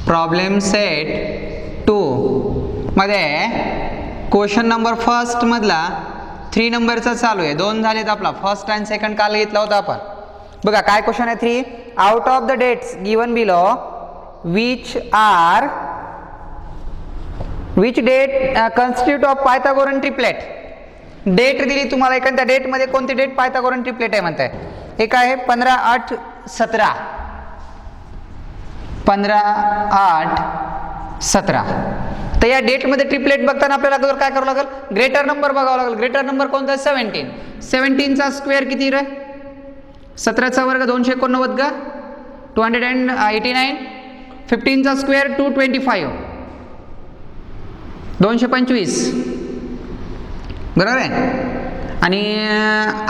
Problem set 2 मध्ये question number first मधला 3 नंबरचा चालू आहे. 2 झालेत आपला. फर्स्ट अँड सेकंड काल घेतला होता आपण. बघा काय क्वेश्चन आहे. 3 out of the dates given below which date constitute of Pythagorean triplet. Date दिली तुम्हाला. एखाद्या डेट मध्ये कोणती डेट पायथागोरन ट्रिपलेट आहे म्हणताय. एक आहे 15, 8, 17. 15, 8, 17. तर या डेट मध्ये ट्रिपलेट बघताना आपल्याला अगोदर काय करावं लागेल. ग्रेटर नंबर बघावं लागेल. ग्रेटर नंबर कोणता आहे. 17. 17 चा स्क्वेअर किती रे. 17 चा वर्ग 289 ग 289. 15 चा स्क्वेअर 225 225 बरोबर आहे. आणि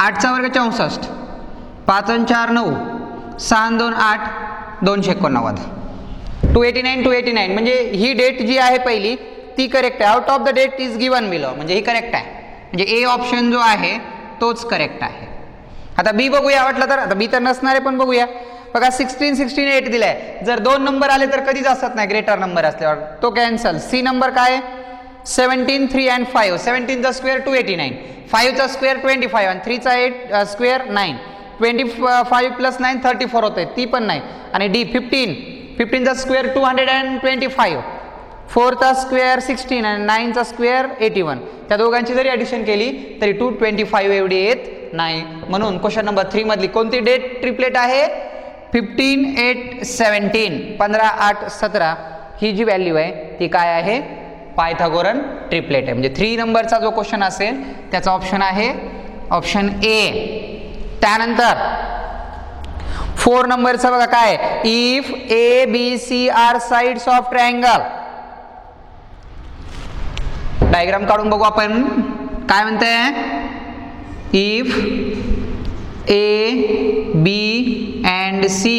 8 चा वर्ग 64. 5 आणि 4 9. 6 आणि 2 8. 289 289 म्हणजे ही डेट जी आहे पहिली ती करेक्ट आहे. Out of the date is given below म्हणजे ही करेक्ट आहे. म्हणजे ए ऑप्शन जो आहे तोच करेक्ट आहे. आता बी बघूया वाटलं तर. आता बी तर नसणार आहे पण बघूया. बघा 16 16 8 दिलाय. जर 2 नंबर आले तर कधीच असत नाही ग्रेटर नंबर असल्यावर तो कॅन्सल. सी नंबर काय 17 3 and 5. 17 चा स्क्वेअर 289. 5 चा स्क्वेअर 25 आणि 3 चा 8 स्क्वेअर 9. 25 प्लस 9 34 होते. ती पण नाही. आणि डी 15 चा स्क्वेअर 225. 4 चा स्क्वेअर 16 आणि 9 चा स्क्वेअर 81. त्या दोघांची जरी ॲडिशन केली तरी 225 एवढी येत नाही. म्हणून क्वेश्चन नंबर 3 मधली कोणती डेट ट्रिपलेट आहे. 15 8 17. 15 8 17 ही जी व्हॅल्यू आहे ती काय आहे. पायथागोरन ट्रिपलेट आहे. म्हणजे 3 नंबरचा जो क्वेश्चन असेल त्याचा ऑप्शन आहे ऑप्शन ए. त्यानंतर 4 नंबरचा बघा काय. If A B C are sides of triangle. Diagram काढून बघू आपण. काय म्हणते. If A B and C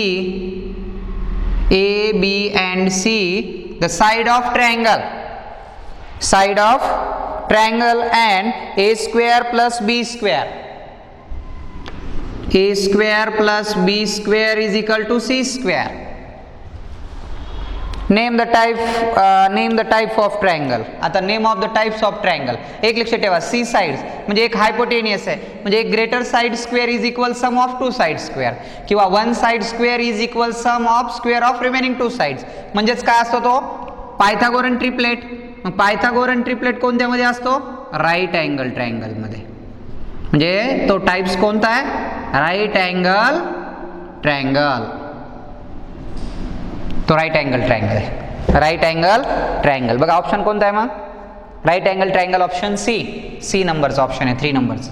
A, B and C the side of triangle and a square plus b square plus b square is equal to c square. Name the type of triangle. आता name of the types of triangle. एक लक्षात ठेवा. C sides म्हणजे एक hypotenuse आहे. म्हणजे एक greater side square is equal sum of 2 side square किंवा 1 side square is equal sum of square of remaining 2 sides. म्हणजेच काय असतो तो पायथागोरन ट्रिपलेट. मग पायथागोरन ट्रिपलेट कोणत्यामध्ये असतो. राईट अँगल ट्रायंगल मध्ये. म्हणजे तो टाइप्स कोणता आहे. Right angle triangle. तो राईट अँगल ट्रायंगल आहे. Right angle triangle. बघा ऑप्शन कोणता आहे मग. Right angle triangle option C नंबरचा ऑप्शन आहे. 3 नंबरचा.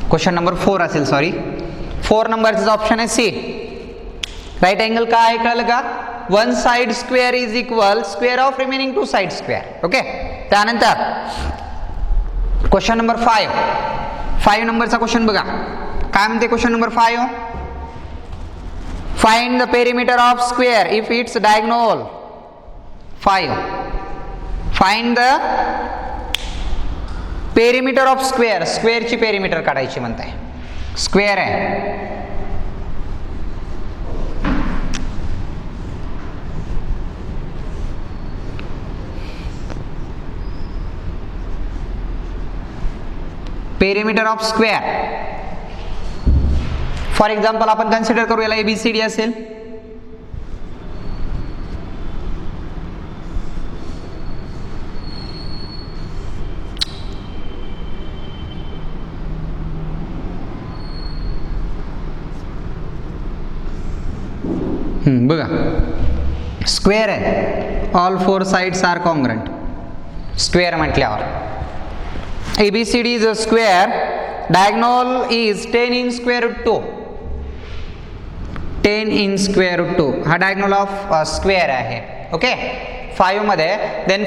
क्वेश्चन नंबर 4 असेल. सॉरी 4 नंबरचा ऑप्शन आहे सी. राईट अँगल काय आहे कळलं का. 1 side square is equal square of remaining 2 side square. Okay. त्यानंतर क्वेश्चन नंबर 5 नंबरचा क्वेश्चन बघा. काय म्हणते question number 5. Find the perimeter of square if its diagonal 5. Find the perimeter of square. Square ची पेरिमीटर काढायची म्हणताय. स्क्वेअर आहे. Perimeter of square. For example आपण कन्सिडर करू याला ABCD असेल. बघा स्क्वेअर आहे. All 4 sides are congruent. Square म्हटल्यावर ABCD is a square. diagonal is 10 in square root 2. 10 in square root 2 हा diagonal of square आहे. ओके. 5 मध्ये then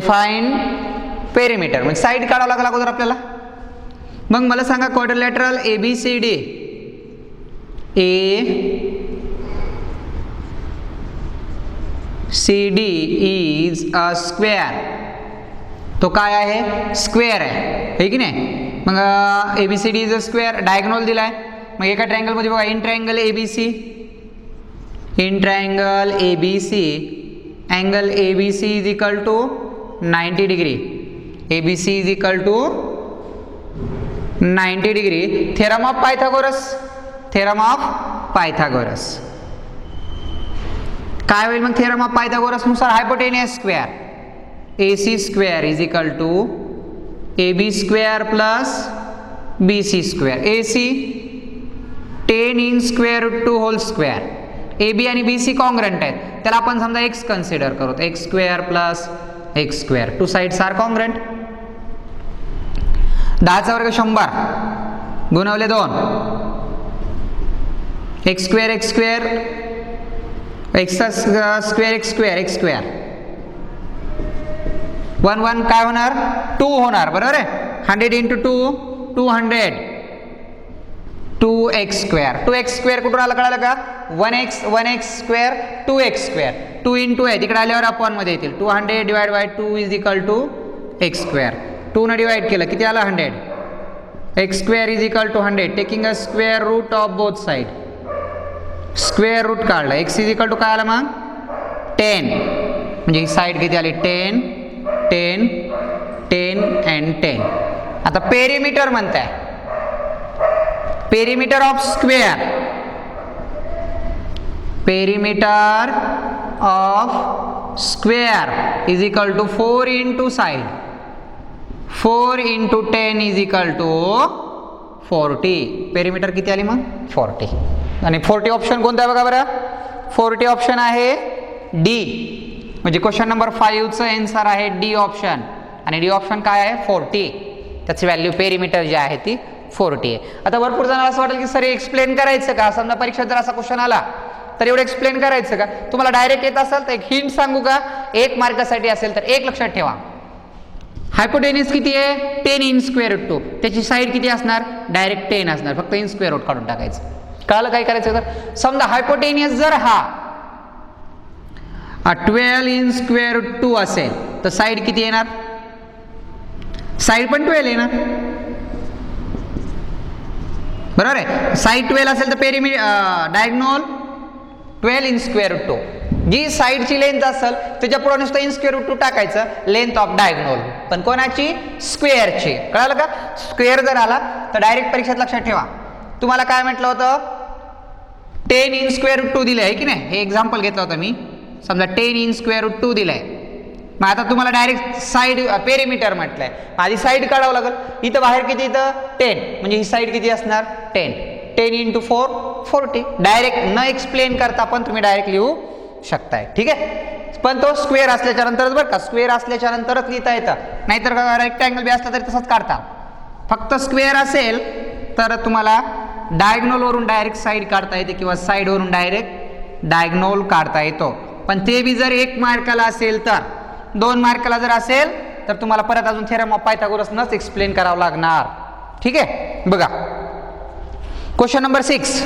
find perimeter म्हणजे साइड काढावं लागेल अगोदर आपल्याला. मग मला सांगा quadrilateral ABCD ACD is a square. तो काय आहे. स्क्वेअर आहे की नाही. मग ABCD is a square. Diagonal दिलाय. मग एका ट्रायंगल मध्ये बघा in triangle ABC in triangle ABC, angle ABC is equal to 90 degree. ABC is equal to 90 degree. Theorem of Pythagoras. Theorem of Pythagoras. काय होईल मग theorem of Pythagoras नुसार hypotenuse square AC square is equal to AB square plus BC square. AC 10 in square root 2 whole square. AB आणि BC congruent आहेत, त्याला आपण समजा x consider करू, x square plus x square, two sides are congruent. 10चा वर्ग 100 गुणवले 2 x square x square x square x square x square 1 1 काय होणार 2 होणार, बरोबर आहे. 100 into 2 200 2x square. 2x square कुठून आला कळालं का, 1x square 2x square, 2 into आहे तिकडे आल्यावर अपॉन मध्ये येतील. 200 divide by 2 is equal to x square. 2 ने डिवाइड केलं किती आला 100. x square is equal to 100 taking a square root of both side. Square root काढलं, x इज इक्वल टू काय आला मग 10, म्हणजे ही साइड किती आली 10 10 10 अँड 10. आता पेरिमीटर म्हणताय, perimeter of square, perimeter of square is equal to 4 into side, 4 into 10 is equal to 40. Perimeter किती आली मग 40. आणि 40 ऑप्शन कोणता आहे बघा बरं, 40 ऑप्शन आहे डी, म्हणजे क्वेश्चन नंबर 5चं आन्सर आहे डी ऑप्शन. आणि डी ऑप्शन काय आहे 40, त्याची व्हॅल्यू पेरिमीटर जी आहे ती 40 आहे. आता भरपूर जणांना असं वाटेल की सर एक्सप्लेन करायचं का, समजा परीक्षेत जर असा क्वेश्चन आला तर एवढं एक्सप्लेन करायचं का. तुम्हाला डायरेक्ट येत असेल तर एक हिंट सांगू का, 1 मार्कासाठी असेल तर एक लक्षात ठेवा, हायपोटेन्यूस किती आहे 10 इन स्क्वेअर रूट 2, त्याची साईड किती असणार डायरेक्ट 10 असणार, फक्त इन स्क्वेअर रूट काढून टाकायचं. कळलं काय करायचं तर, समजा हायपोटेन्यूस जर हा 12 इन स्क्वेअर रूट 2 असेल तर साईड किती येणार, साईड पण 12 येणार, बरोबर आहे. साईड 12 असेल तर डायगोनल 12 इन स्क्वेअर रूट 2. जी साईडची लेंथ असेल त्याच्या पुढे नुसतं इन स्क्वेअर रूट 2 टाकायचं, लेंथ ऑफ डायगोनल, पण कोणाची स्क्वेअरची. कळालं का, स्क्वेअर जर आला तर डायरेक्ट परीक्षेत लक्षात ठेवा. तुम्हाला काय म्हटलं होतं 10 इन स्क्वेअर रूट 2 दिलं आहे की नाही, हे एक्झाम्पल घेतलं होतं मी. समजा 10 इन स्क्वेअर रूट 2 दिलंय, मग आता तुम्हाला डायरेक्ट साईड पेरिमीटर म्हटलंय, आधी साईड काढावं लागेल. इथं बाहेर किती, इथं 10, म्हणजे ही साईड किती असणार 10, 10 इंटू 4 40. डायरेक्ट न एक्सप्लेन करता पण तुम्ही डायरेक्ट लिहू शकताय, ठीक आहे. पण तो स्क्वेअर असल्याच्या नंतरच बरं का, स्क्वेअर असल्याच्या नंतरच लिहिता येतं, नाहीतर रेक्टँगल बी असला तरी तसंच काढता. फक्त स्क्वेअर असेल तर तुम्हाला डायगोनल वरून डायरेक्ट साईड काढता येते किंवा साईड वरून डायरेक्ट डायगोनल काढता येतो. पण ते बी जर 1 मार्काला असेल तर, 2 मार्काला जर असेल तर तुम्हाला परत अजून थेरम ऑफ पायथागोरस नच एक्सप्लेन करावं लागणार, ठीक आहे. बघा question number 6,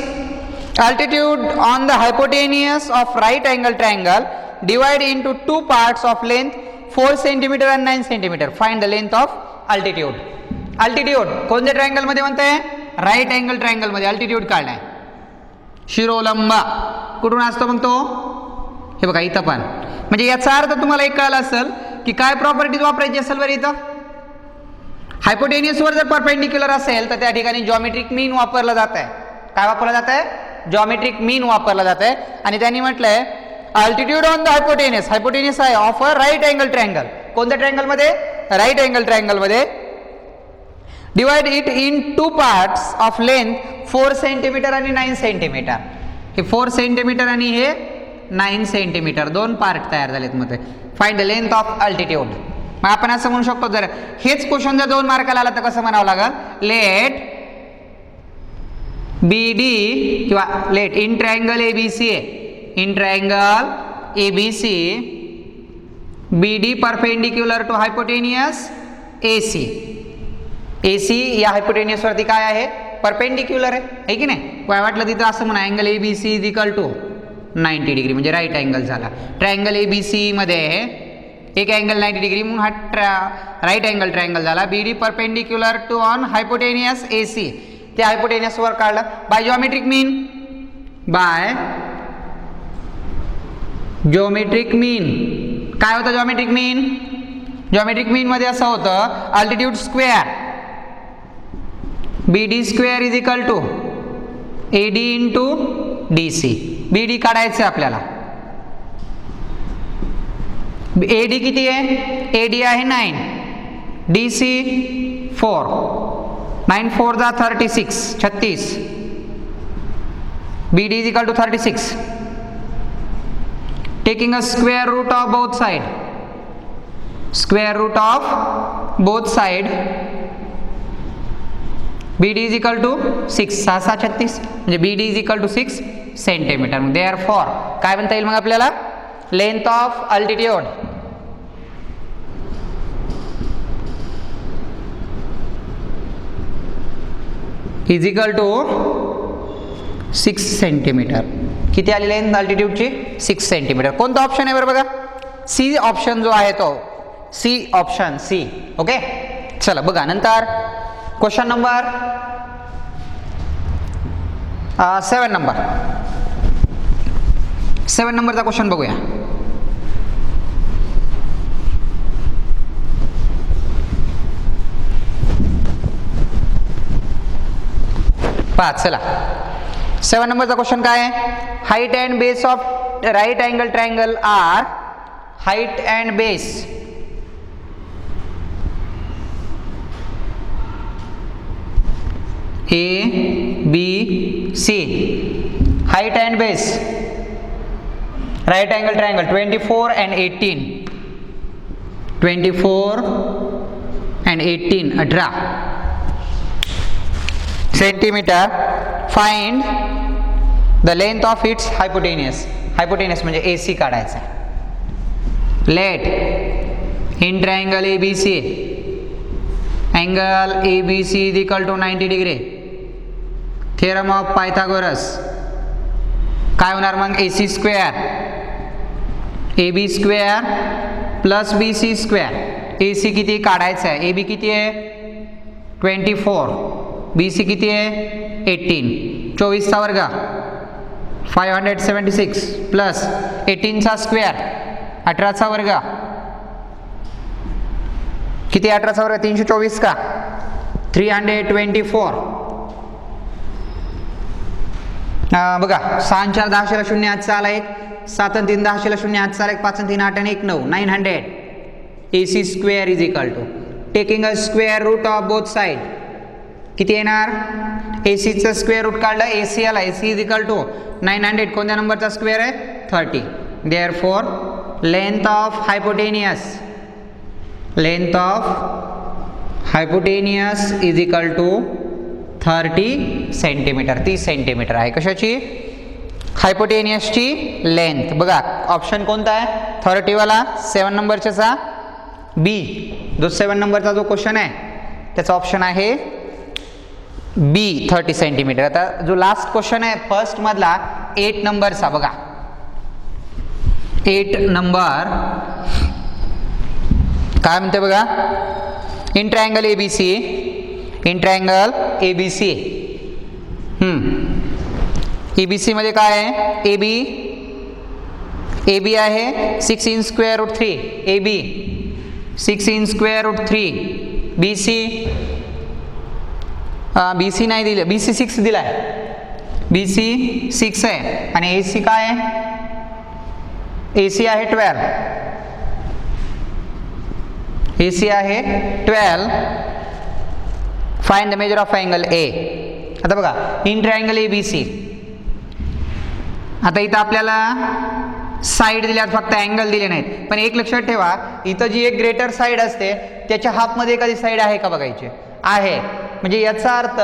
altitude on the hypotenuse of right angle triangle divide into 2 parts of length 4 centimetre आणि 9 centimeter. Find the length of altitude. Altitude कोणत्या ट्रायंगल मध्ये म्हणताय, राईट अँगल ट्रायंगल मध्ये अल्टिट्यूड काढलाय. शिरोलंब कुठून असतो मग तो, हे बघा इथं पण, म्हणजे याचा अर्थ तुम्हाला एक कळलं असेल की काय प्रॉपर्टीज वापरायची असेल बरं. इथं हायपोटेनियस वर जर परपेंडिक्युलर असेल तर त्या ठिकाणी जॉमेट्रिक मीन वापरलं जात आहे. काय वापरलं जात आहे, जॉमेट्रिक मीन वापरलं जात आहे. आणि त्यांनी म्हटलंय altitude on the hypotenuse, hypotenuse आहे of a right angle triangle. कोणत्या ट्रायंगल मध्ये, राईट अँगल ट्रायंगल मध्ये. Divide it in 2 parts of length 4 centimetre आणि 9 सेंटीमीटर. हे 4 सेंटीमीटर आणि हे 9 सेंटीमीटर 2 पार्ट तयार झालेत मध्ये. Find the length of altitude. मग आपण असं म्हणू शकतो, जर हेच क्वेश्चन जर 2 मार्काला आला तर कसं म्हणावं लागेल, लेट बी डी किंवा लेट इन ट्रायंगल एबीसी आहे, in triangle ABC B D perpendicular to hypotenuse AC. AC या हायपोटेनियस वरती काय आहे, परपेंडिक्युलर आहे की नाही. काय वाटलं तिथं असं म्हणा, angle ABC is equal to 90 degree, म्हणजे राईट अँगल झाला. ट्रायंगल एबीसी मध्ये एक अँगल 90 डिग्री म्हणून हा राईट अँगल ट्रायंगल झाला. B D perpendicular to on hypotenuse AC, ते हायपोटेनियस वर काढलं by geometric mean, by geometric mean काय होतं? जॉमेट्रिक मीन, जॉमेट्रिक मीन मध्ये असं होतं altitude square BD square is equal to AD into DC. BD काढायचं आपल्याला. AD किती आहे? AD आहे 9, DC 4, 9 4 जा 36. BD is equal to 36. Taking a square root of both side. Square root of both side. BD is equal to 6. 6 6 36 म्हणजे BD is equal to 6 centimeter. Therefore काय म्हणता येईल मग आपल्याला? Length of altitude is equal to 6 centimeter. किती आली length अल्टिट्यूडची? 6 centimeter. कोणता ऑप्शन आहे बरं बघा? सी ऑप्शन जो आहे तो सी ऑप्शन सी. ओके चला बघा नंतर क्वेश्चन नंबर 7 नंबरचा क्वेश्चन बघूया. 5 चला 7 नंबरचा क्वेश्चन काय आहे? Height and base of right angle triangle are height and base ABC. Height and base right angle triangle 24 and 18. 24 and 18 18 centimeter. Find the length of its hypotenuse. Hypotenuse म्हणजे AC काढायचा. Let in triangle ABC angle ABC is equal to 90 degree. Theorem of Pythagoras काय होणार मग? AC square AB square plus BC square. AC किती काढायचं आहे? AB किती आहे? 24. BC किती आहे? 18. 24 चा वर्ग 576 प्लस 18 चा स्क्वेअर 18 चा वर्ग किती? 18 चा वर्ग 324 का? 324. बघा 6 4 10 0 8 चा आला 1, 7 3 10 0 8 चा 1, 5 3 8 1 9 900. AC square is equal to taking a square root of both side किती येणार? AC चा स्क्वेअर रूट काढला AC आला. AC is equal to 900. कोणत्या नंबरचा स्क्वेअर आहे? 30. Therefore length of hypotenuse is equal to 30 centimeter. 30 centimeter आहे कशाची? हायपोटेनियसची लेंथ. बघा ऑप्शन कोणता आहे? 30 वाला 7 नंबरचा बी. जो 7 नंबरचा जो क्वेश्चन आहे त्याचा ऑप्शन आहे बी 30 सेंटीमीटर. आता जो लास्ट क्वेश्चन आहे फर्स्ट मधला 8 नंबरचा बघा. 8 नंबर काय म्हणते बघा? इन ट्रायंगल ABC ABC मध्ये काय आहे? AB आहे 6 in square root 3. AB 6 in square root 3. BC नाही दिलं. BC 6 दिलाय. BC 6 आहे आणि AC काय आहे? AC आहे 12. AC आहे 12. Find the measure of angle A. आता बघा इन ट्रायंगल ABC. आता इथं आपल्याला साइड दिल्यात फक्त अँगल दिले नाहीत. पण एक लक्षात ठेवा इथं जी एक ग्रेटर साइड असते त्याच्या हाफमध्ये एखादी साइड आहे का बघायची आहे. म्हणजे याचा अर्थ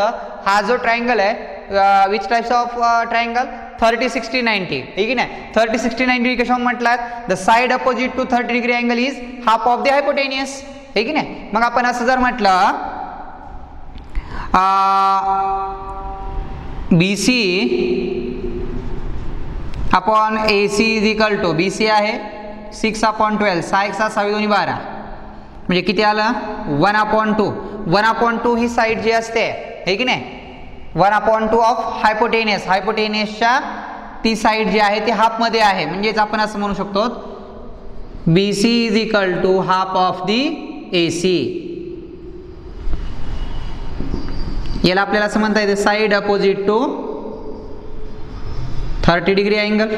हा जो ट्रायंगल आहे विच टाइप्स ऑफ ट्रायंगल 30 60 90 ठीक आहे ना. 30 60 90 कशावर म्हटलात? The side opposite to 30 degree angle is half of the hypotenuse ठीक आहे ना. मग आपण असं जर म्हटलं BC upon AC is equal to BC आहे 6/12 6 1 6 6 2 12 म्हणजे किती आलं? 1/2. 1/2 ही साइड जी असते हे की नाही 1/2 ऑफ हायपोटेनियस. हायपोटेनियसच्या ती साईड जी आहे ती हाफमध्ये आहे, म्हणजेच आपण असं म्हणू शकतो BC is equal to half of the AC. याला आपल्याला असं म्हणता येते side opposite to 30 degree angle,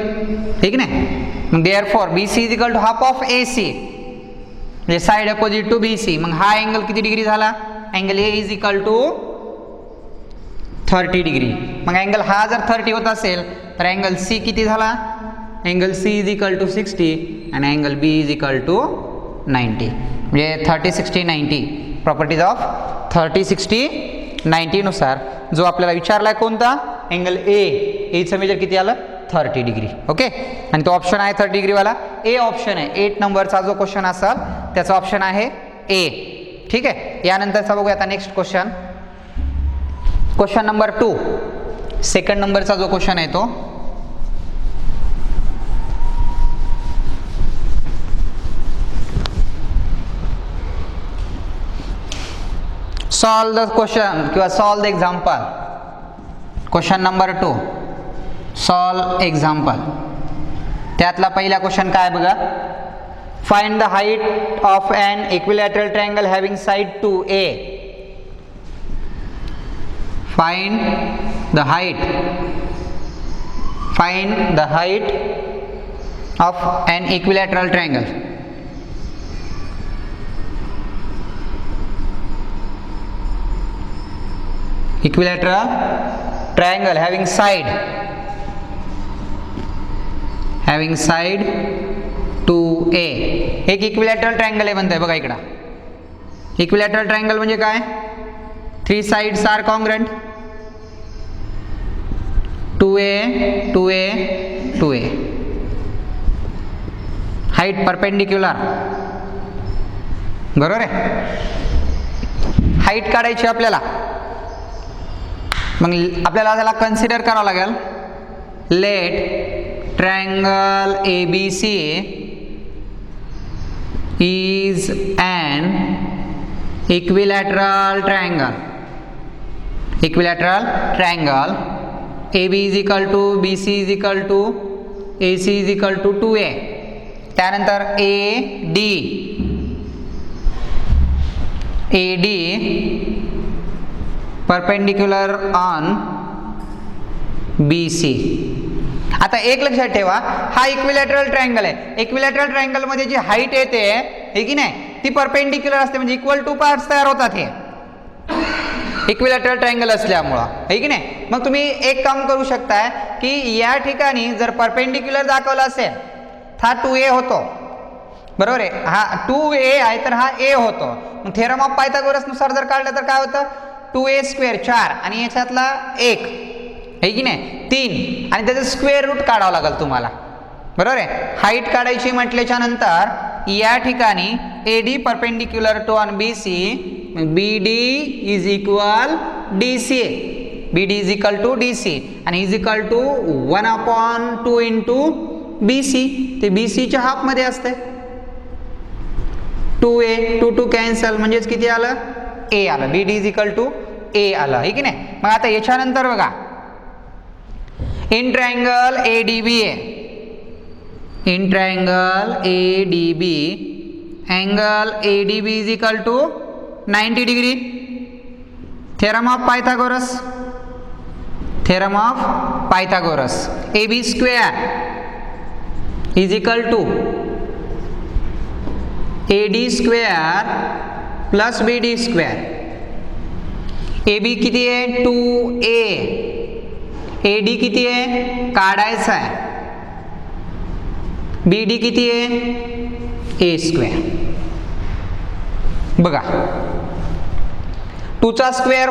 ठीक नाही. मग therefore BC is equal to half of AC म्हणजे साईड अपोजिट टू BC. मग हा अँगल किती डिग्री झाला? Angle A is equal to 30 degree. मग अँगल हा जर 30 होत असेल तर अँगल C किती झाला? Angle C is equal to 60 आणि angle B is equal to 90. म्हणजे 30, 60, 90 प्रॉपर्टीज ऑफ 30, 60, 90 नुसार जो आपल्याला विचारलाय कोणता अँगल एचं मेजर किती आलं? 30 डिग्री. ओके, आणि तो ऑप्शन आहे 30 डिग्रीवाला ए ऑप्शन आहे. 8 नंबरचा जो क्वेश्चन असेल त्याचा ऑप्शन आहे ए. ठीक आहे, यानंतरचा बघूया आता next question. Question number 2, second नंबरचा जो क्वेश्चन आहे तो सॉल्व द क्वेश्चन किंवा solve the example. Question number 2 solve example. त्यातला पहिला क्वेश्चन काय बघा. Find the height of an equilateral triangle having side 2A. Find the height of an equilateral triangle. Equilateral triangle having side 2A. एक equilateral triangle आहे म्हणताय बघा इकडं. Equilateral triangle म्हणजे काय? 3 sides are congruent. 2A, 2A, 2A. Height perpendicular, बरोबर आहे. Height काढायची आपल्याला, मग आपल्याला त्याला कन्सिडर करावं लागेल. Let triangle ABC is an equilateral triangle. AB is equal to BC is equal to AC is equal to 2A. त्यानंतर AD perpendicular on BC. आता एक लक्षात ठेवा, हा इक्विलॅटरल ट्रायंगल आहे. इक्विलॅटरल ट्रायंगल मध्ये जी हाईट येते हे की नाही ती परपेंडिक्युलर असते, म्हणजे इक्वल टू पार्ट्स तयार होतात हे इक्विलॅटरल ट्रायंगल असल्यामुळं, है की नाही. मग तुम्ही एक काम करू शकताय की या ठिकाणी जर परपेंडिक्युलर दाखवला असेल हा 2A होतो, बरोबर आहे. हा 2A आहे तर हा A होतो. मग थेरम ऑफ पायथागोरस नुसार जर काढलं तर काय होतं? 2A स्क्वेअर 4 आणि याच्यातला 1, है की नाही 3, आणि त्याचं स्क्वेअर रूट काढावं लागेल तुम्हाला, बरोबर आहे. हाईट काढायची म्हटल्याच्या नंतर या ठिकाणी AD perpendicular to on BC, BD is equal DC, BD is equal to DC आणि is equal to 1/2 into BC. ते BCच्या हाफमध्ये असते. 2A 2 कॅन्सल, म्हणजेच किती आलं? A आलं. BD is equal to A आलं, है की नाही. मग आता याच्यानंतर बघा, इन ट्रायंगल ADB आहे. In triangle ADB angle ADB is equal to 90 degree. Theorem of Pythagoras AB square is equal to AD square plus BD square. AB किती आहे? 2A. AD किती आहे? काढायचा आहे. BD किती आहे? A square. बघा 2 चा square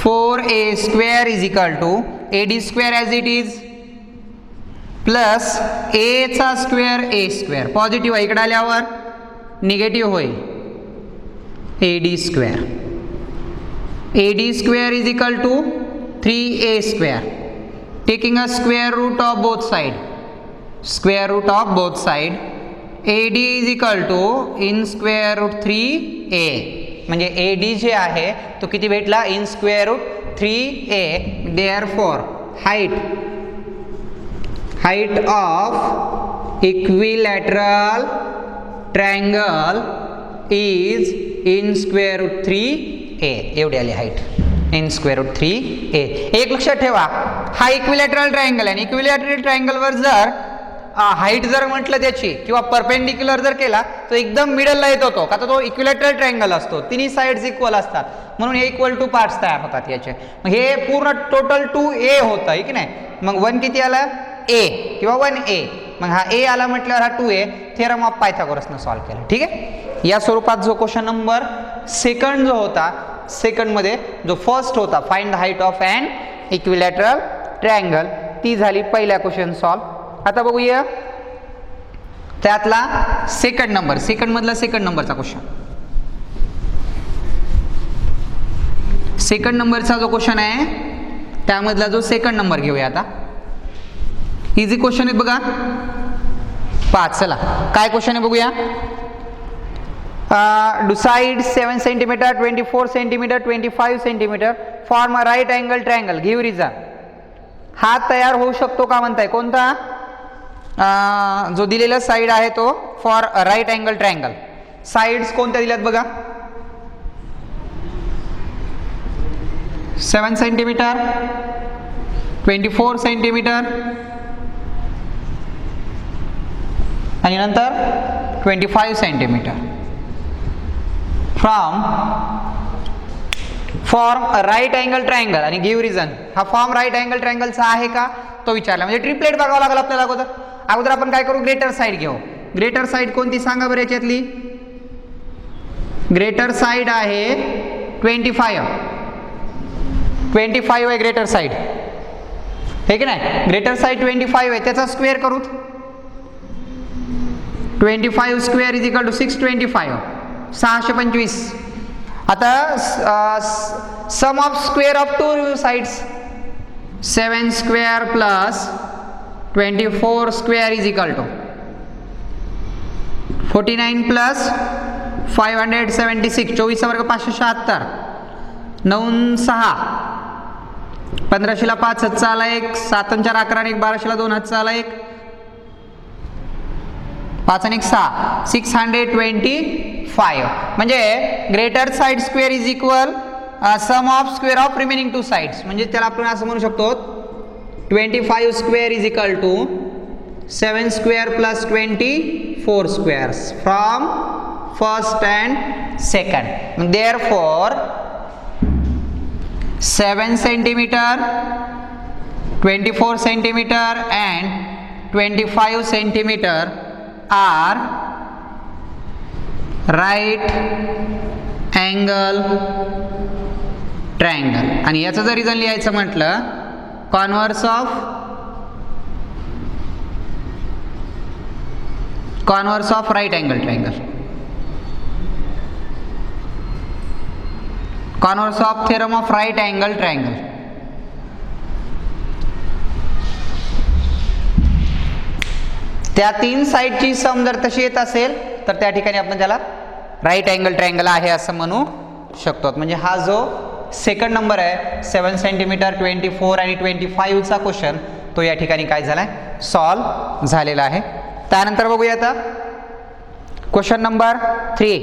4A square is equal to AD square as it is plus A चा स्क्वेअर A स्क्वेअर. पॉझिटिव्ह आहे, इकडे आल्यावर निगेटिव्ह होईल. AD square is equal to 3A square. Taking a square root of both side, AD is equal to in square root 3A. म्हणजे AD जे आहे तो किती भेटला? In square root 3A. Therefore height height of equilateral triangle is in square root 3a. एवढी आली height in square root 3a. एक लक्षात ठेवा, हा इक्विलॅटरल ट्रायंगल आहे आणि इक्विलॅटरल ट्रायंगलवर जर हाईट जर म्हटलं त्याची किंवा परपेंडिक्युलर जर केला तर एकदम मिडलला येत होतो का, तर तो इक्विलॅटरल ट्रायंगल असतो, तिन्ही साइड्स इक्वल असतात म्हणून हे इक्वल टू पार्ट्स तयार होतात याचे. मग हे पूर्ण टोटल 2a होतं आहे की नाही. मग 1 किती आला a किंवा 1a, मग हा a आला म्हटल्यावर हा 2a. थेरम ऑफ पायथागोरसनं सॉल्व्ह केलं. ठीक आहे, या स्वरूपात जो क्वेश्चन नंबर सेकंड जो होता, सेकंड मध्ये जो फर्स्ट होता find the height of an equilateral triangle, ती झाली पहिल्या क्वेश्चन सॉल्व्ह. आता बघूया त्यातला सेकंड नंबर, सेकंड मधला सेकंड नंबरचा क्वेश्चन. सेकंड नंबरचा जो क्वेश्चन आहे त्यामधला जो सेकंड नंबर घेऊया आता. इझी क्वेश्चन आहे बघा. 5. चला काय क्वेश्चन आहे बघूया. Do sides 7 cm, 24 cm, 25 cm form a right angle triangle. Give reason. हा तयार होऊ शकतो का म्हणताय, कोणता जो दिलेला साइड आहे तो for right angle triangle. Sides कोणत्या दिल्यात बघा. 7 सेंटीमीटर, 24 सेंटीमीटर आणि नंतर 25 centimeter. From form right angle triangle आणि गिव्ह रिझन. हा फॉर्म राईट अँगल ट्रायंगलचा आहे का तो विचारला. म्हणजे ट्रिपलेट बघावं लागेल आपल्याला अगोदर. अगोदर आपण काय करू, ग्रेटर साइड घेऊ. ग्रेटर साइड कोणती सांगा बरं याच्यातली. ग्रेटर साइड आहे 25. 25 आहे ग्रेटर साइड, हे की नाही. ग्रेटर साइड 25 आहे, त्याचा स्क्वेअर करू. 25 स्क्वेअर इज इक्वल टू 625, 625. आता sum of square of two sides 7 square plus 24 square is equal to 49 प्लस 576. 24 वर्ग 576, 9 6 15शीला 5 हातचा आला 1, 7 4 11 1, 12शीला 2 हातचा आला 1, 5 आणि 1 6, 625. म्हणजे greater side square is equal sum of square of remaining two sides. म्हणजे त्याला आपण असं म्हणू शकतो 25 square is equal to 7 square plus 24 squares from first and second. Therefore 7 centimeter, 24 centimeter and 25 centimeter are right angle triangle. आणि याचं जर reason लिहायचं म्हटलं, converse of right angle triangle, converse of theorem of right angle triangle. त्या 3 साइडची सम जर तशी येत असेल तर त्या ठिकाणी आपण त्याला राईट अँगल ट्रायंगल आहे असं म्हणू शकतो. म्हणजे हा जो सेकंड नंबर आहे 7 सेंटीमीटर, 24 आणि 25 चा क्वेश्चन, तो या ठिकाणी काय झालाय, सॉल्व झालेला आहे. त्यानंतर बघूया आता क्वेश्चन नंबर 3.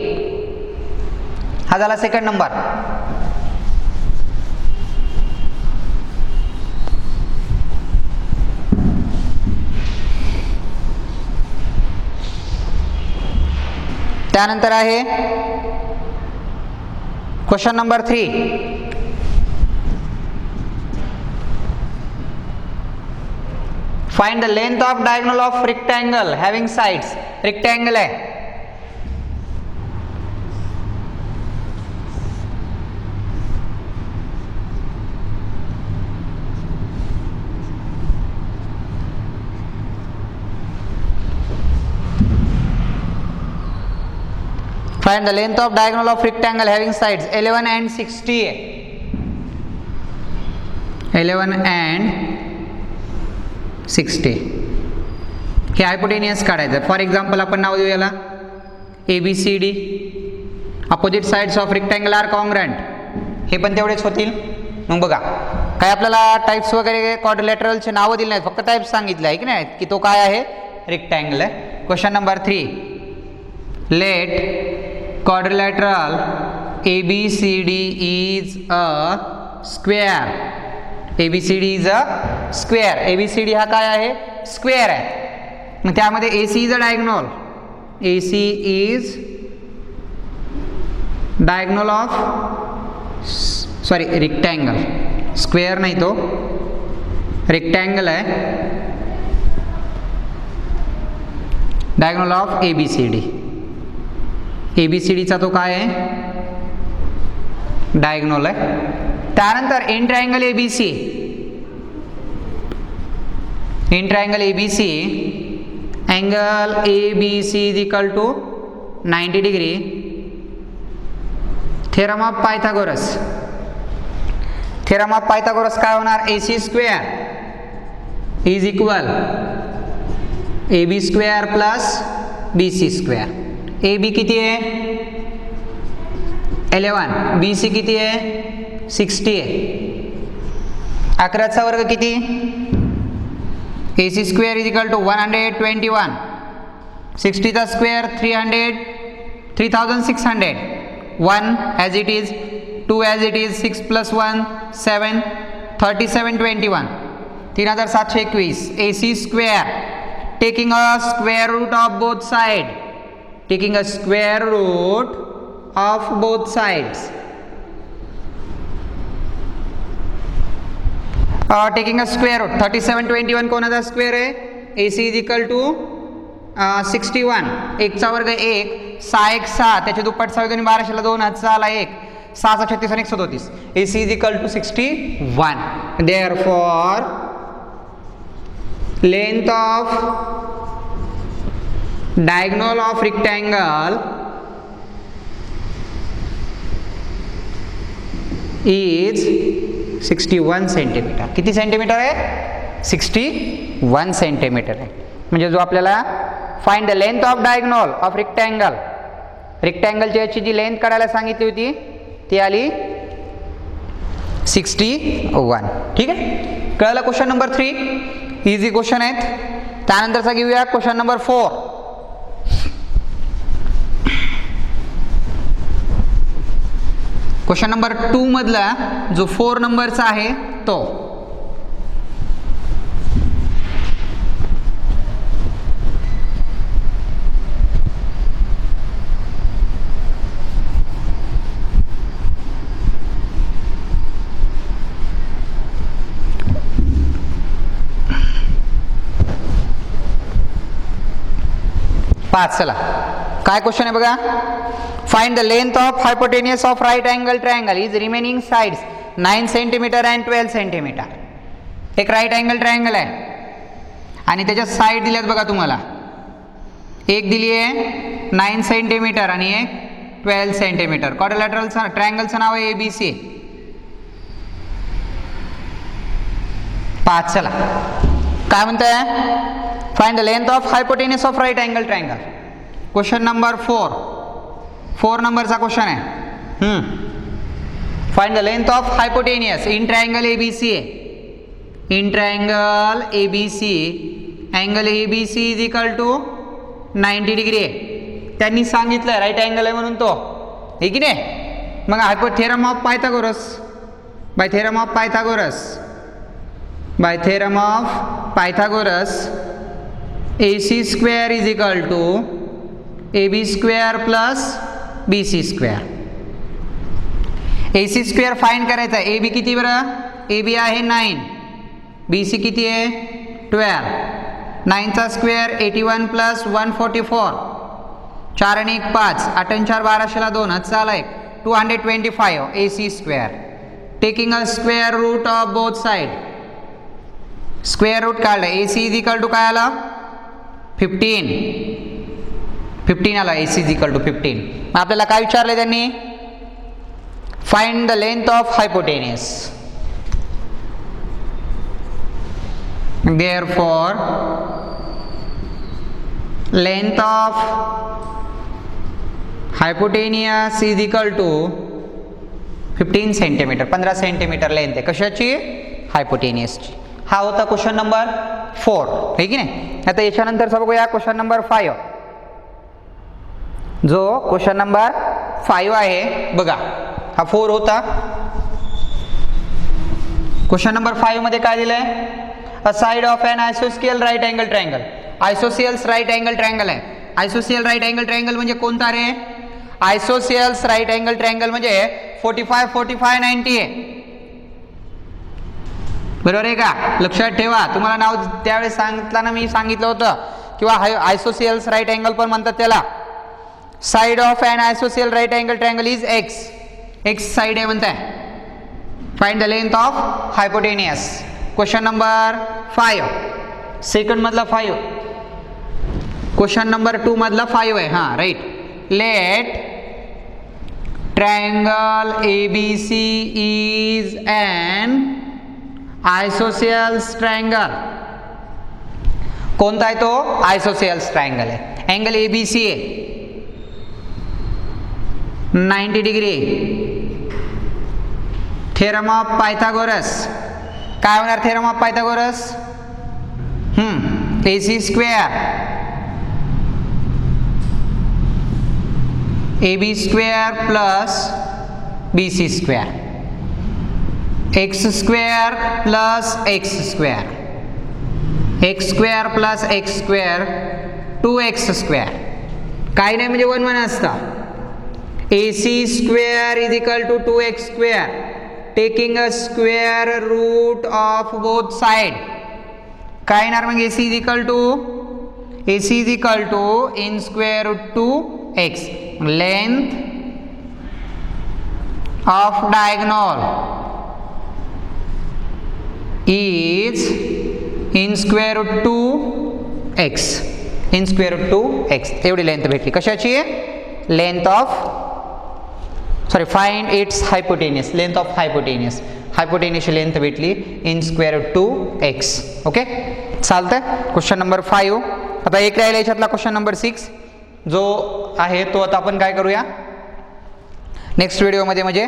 हा झाला सेकंड नंबर. त्यानंतर आहे question number 3. Find the length of diagonal of rectangle having sides. Rectangle आहे, find the length of diagonal of rectangle having sides 11 and 60 है. 11 and 60 हे हायपोटेनियस काढायचं. फॉर एक्झाम्पल आपण नाव देऊ याला ABCD. Opposite sides of rectangle are congruent, हे पण तेवढेच होतील. मग बघा काय आपल्याला टाईप्स वगैरे क्वाड्रिलॅटरलचे नावं दिले नाहीत, फक्त टाईप्स सांगितले आहे की नाही की तो काय आहे, रेक्टँगल आहे. Question number 3, let quadrilateral ABCD is a square. ABCD is a square. ABCD हा काय आहे, स्क्वेअर आहे. मग त्यामध्ये AC is a diagonal. AC is diagonal of rectangle. Square नाही तो, रेक्टँगल आहे. Diagonal of ABCD. ABCDचा तो काय आहे, डायगोनल आहे. त्यानंतर in triangle ABC. In triangle ABC angle ABC is equal to 90 degree. Theorem of Pythagoras. Theorem of Pythagoras काय होणार, AC square is equal AB square plus BC square. AB किती आहे, 11. BC किती आहे, 60 आहे. 11चा वर्ग किती, AC square is equal to 121. 60चा square 3600. 1 as it is, 2 as it is, 6 + 1 7, 3721. 3721. AC square taking a square root of both sides. Taking a square root of both sides. Taking a square root. 3721 कोणाचा square आहे, AC is equal to 61. 1चा वर्ग 1, 6 1 6, त्याचे दुप्पट 6 2 12, 2 6ला 1, 6 36 आणि 1 37. AC is equal to 61. Therefore length of diagonal of rectangle is 61 centimetre. किती centimetre आहे, 61 centimetre आहे. म्हणजे जो आपल्याला find the length of diagonal of rectangle, रेक्टँगलची याची जी लेंथ काढायला सांगितली होती ती आली 61. ठीक आहे, कळलं. क्वेश्चन नंबर 3 इझी क्वेश्चन आहेत. त्यानंतरचा घेऊया क्वेश्चन नंबर 4. क्वेश्चन नंबर 2 मधला जो 4 नंबरचा आहे तो, चला काय क्वेश्चन आहे बघा. Find the length of hypotenuse of right angle triangle is remaining sides 9 centimetre and 12 centimetre. एक राइट अँगल ट्रायंगल आहे आणि त्याच्या साइड दिल्यात बघा तुम्हाला. एक दिली आहे 9 सेंटीमीटर आणि एक 12 सेंटीमीटर. क्वाड्रिलॅटरल ट्रायंगलचं नाव आहे ABC. चला काय म्हणताय, find the length of hypotenuse of right angle triangle. Question number 4 नंबरचा क्वेश्चन आहे. Find the length of hypotenuse in triangle ABC आहे. In triangle ABC angle ABC is equal to 90 degree आहे. त्यांनी सांगितलं राईट अँगल आहे म्हणून तो, हे की नाही. मग theorem of Pythagoras, by theorem of Pythagoras, by theorem of Pythagoras AC square is equal to AB square plus BC square. AC square find करायचा आहे. AB किती बरं, AB आहे 9, BC किती आहे 12. 9चा स्क्वेअर 81 प्लस 144, 4 आणि 1 5, 8 आणि 4 12ला 2, 1 225 AC square. Taking a square root of both side. Square root काढलं. AC इज इक्वल टू काय आला 15 आला. AC is equal to 15. आपल्याला काय विचारलं त्यांनी, find the length of hypotenuse. Therefore length of hypotenuse is equal to 15 centimeter. 15 centimeter length आहे कशाची, हायपोटेनियसची. हा होता क्वेश्चन नंबर 4, आहे की नाही. आता याच्यानंतरचा बघूया क्वेश्चन नंबर 5. जो क्वेश्चन नंबर 5 आहे बघा, हा 4 होता. क्वेश्चन नंबर 5 मध्ये काय दिलंय? अ साइड ऑफ एन आयसोस्केल right angle triangle. Isosceles right angle triangle आहे. आयसोसियल राईट अँगल ट्रायंगल म्हणजे कोणता रे? आयसोसियल्स राईट अँगल ट्रायंगल म्हणजे 45 45 90 आहे. बरोबर आहे का? लक्षात ठेवा. तुम्हाला नाव त्यावेळेस सांगितलं मी सांगितलं होतं किंवा आयसोसियल्स राईट अँगल पण म्हणतात त्याला. Side of an isosceles right angle triangle is X. X side आहे म्हणताय. Find the length of hypotenuse. Question number 5 second मधला 5. क्वेश्चन नंबर 2 मधला 5 आहे. हा right. Let triangle ABC is an isosceles triangle. कोणता आहे तो? आयसोसियल्स ट्रायंगल आहे. अँगल ABC आहे 90 डिग्री. Theorem of Pythagoras. काय होणार theorem of Pythagoras? AC square AB square plus BC square. X square plus x square. X square plus x square 2x square. काही नाही म्हणजे 1 1 असतं. AC square is equal to 2x square. Taking a square root of both side. काय येणार मग? AC is equal to in square root 2x. Length of diagonal is in square root 2x. in square root 2x एवढी length भेटली. कशाची? Length of find its hypotenuse. Length of hypotenuse. हायपोटेनियसची length भेटली in square root 2x. Okay चालतंय. Question number 5. आता एक राहिला याच्यातला क्वेश्चन नंबर 6 जो आहे तो आता आपण काय करूया नेक्स्ट व्हिडिओमध्ये म्हणजे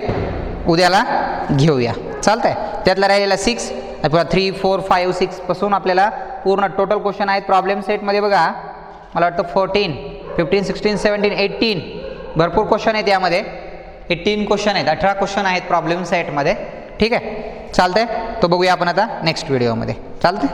उद्याला घेऊया. चालतंय. त्यातला राहिलेला 6 3 4 5 6 पासून आपल्याला पूर्ण टोटल क्वेश्चन आहेत प्रॉब्लेम सेटमध्ये. बघा मला वाटतं 14 15 16 17 18 भरपूर क्वेश्चन आहेत यामध्ये. 18 क्वेश्चन आहेत. 18 क्वेश्चन आहेत प्रॉब्लेम सेटमध्ये. ठीक आहे चालतंय. तो बघूया आपण आता नेक्स्ट व्हिडिओमध्ये. चालतंय.